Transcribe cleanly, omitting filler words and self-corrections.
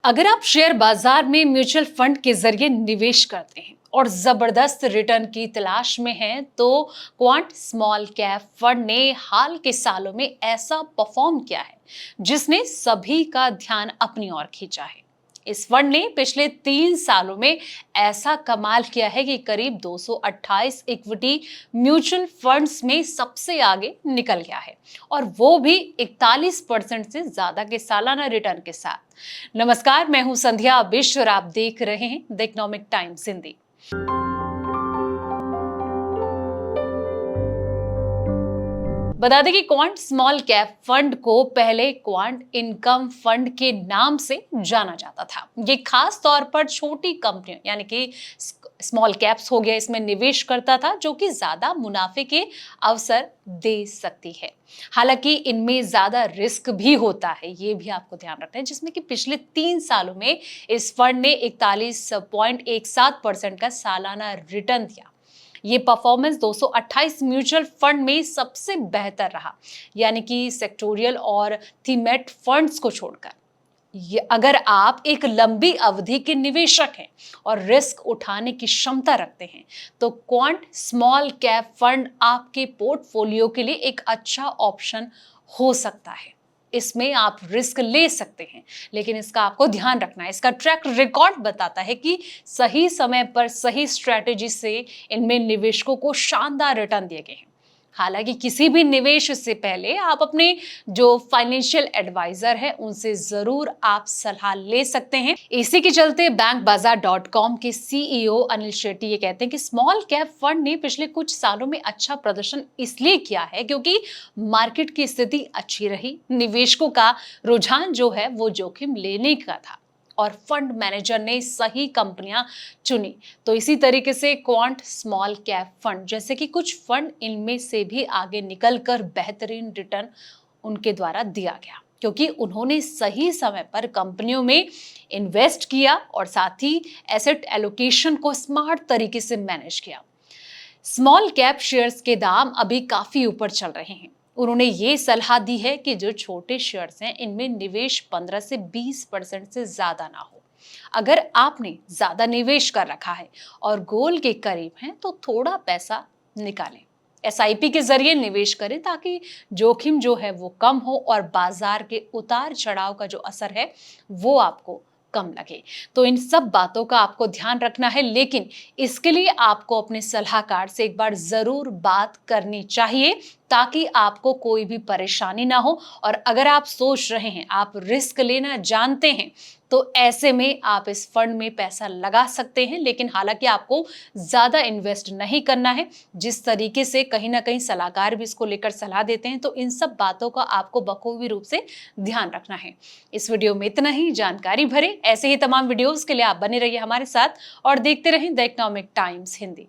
अगर आप शेयर बाजार में म्यूचुअल फंड के जरिए निवेश करते हैं और जबरदस्त रिटर्न की तलाश में हैं, तो क्वांट स्मॉल कैप फंड ने हाल के सालों में ऐसा परफॉर्म किया है जिसने सभी का ध्यान अपनी ओर खींचा है। इस फंड ने पिछले 3 सालों में ऐसा कमाल किया है कि करीब 228 इक्विटी म्यूचुअल फंड्स में सबसे आगे निकल गया है, और वो भी 41% से ज्यादा के सालाना रिटर्न के साथ। नमस्कार, मैं हूं संध्या बिश्व और आप देख रहे हैं द इकोनॉमिक टाइम्स हिंदी। बता दें कि क्वांट स्मॉल कैप फंड को पहले क्वांट इनकम फंड के नाम से जाना जाता था। ये खास तौर पर छोटी कंपनियों यानी कि स्मॉल कैप्स हो गया, इसमें निवेश करता था, जो कि ज्यादा मुनाफे के अवसर दे सकती है। हालांकि इनमें ज्यादा रिस्क भी होता है, ये भी आपको ध्यान रखना है, जिसमें कि पिछले 3 सालों में इस फंड ने 41.17% का सालाना रिटर्न दिया। ये परफॉर्मेंस 228 म्यूचुअल फंड में सबसे बेहतर रहा, यानी कि सेक्टोरियल और थीमेट फंड्स को छोड़कर। ये अगर आप एक लंबी अवधि के निवेशक हैं और रिस्क उठाने की क्षमता रखते हैं, तो क्वांट स्मॉल कैप फंड आपके पोर्टफोलियो के लिए एक अच्छा ऑप्शन हो सकता है। इसमें आप रिस्क ले सकते हैं, लेकिन इसका आपको ध्यान रखना है। इसका ट्रैक रिकॉर्ड बताता है कि सही समय पर सही स्ट्रैटेजी से इनमें निवेशकों को शानदार रिटर्न दिए गए हैं। हालांकि किसी भी निवेश से पहले आप अपने जो फाइनेंशियल एडवाइजर है उनसे जरूर आप सलाह ले सकते हैं। इसी के चलते bankbazaar.com के सीईओ अनिल शेट्टी ये कहते हैं कि स्मॉल कैप फंड ने पिछले कुछ सालों में अच्छा प्रदर्शन इसलिए किया है क्योंकि मार्केट की स्थिति अच्छी रही, निवेशकों का रुझान जो है वो जोखिम लेने का था, और फंड मैनेजर ने सही कंपनियां चुनी। तो इसी तरीके से क्वांट स्मॉल कैप फंड जैसे कि कुछ फंड, इनमें से भी आगे निकलकर बेहतरीन रिटर्न उनके द्वारा दिया गया, क्योंकि उन्होंने सही समय पर कंपनियों में इन्वेस्ट किया और साथ ही एसेट एलोकेशन को स्मार्ट तरीके से मैनेज किया। स्मॉल कैप शेयर्स के दाम अभी काफी ऊपर चल रहे हैं। उन्होंने ये सलाह दी है कि जो छोटे शेयर्स हैं इनमें निवेश 15 से 20% से ज्यादा ना हो। अगर आपने ज्यादा निवेश कर रखा है और गोल के करीब हैं, तो थोड़ा पैसा निकालें, एसआईपी के जरिए निवेश करें, ताकि जोखिम जो है वो कम हो और बाजार के उतार चढ़ाव का जो असर है वो आपको कम लगे। तो इन सब बातों का आपको ध्यान रखना है, लेकिन इसके लिए आपको अपने सलाहकार से एक बार जरूर बात करनी चाहिए, ताकि आपको कोई भी परेशानी ना हो। और अगर आप सोच रहे हैं, आप रिस्क लेना जानते हैं, तो ऐसे में आप इस फंड में पैसा लगा सकते हैं, लेकिन हालांकि आपको ज्यादा इन्वेस्ट नहीं करना है। जिस तरीके से कहीं ना कहीं सलाहकार भी इसको लेकर सलाह देते हैं, तो इन सब बातों का आपको बखूबी रूप से ध्यान रखना है। इस वीडियो में इतना ही। जानकारी भरे ऐसे ही तमाम वीडियोस के लिए आप बने रहिए हमारे साथ और देखते रहें द इकोनॉमिक टाइम्स हिंदी।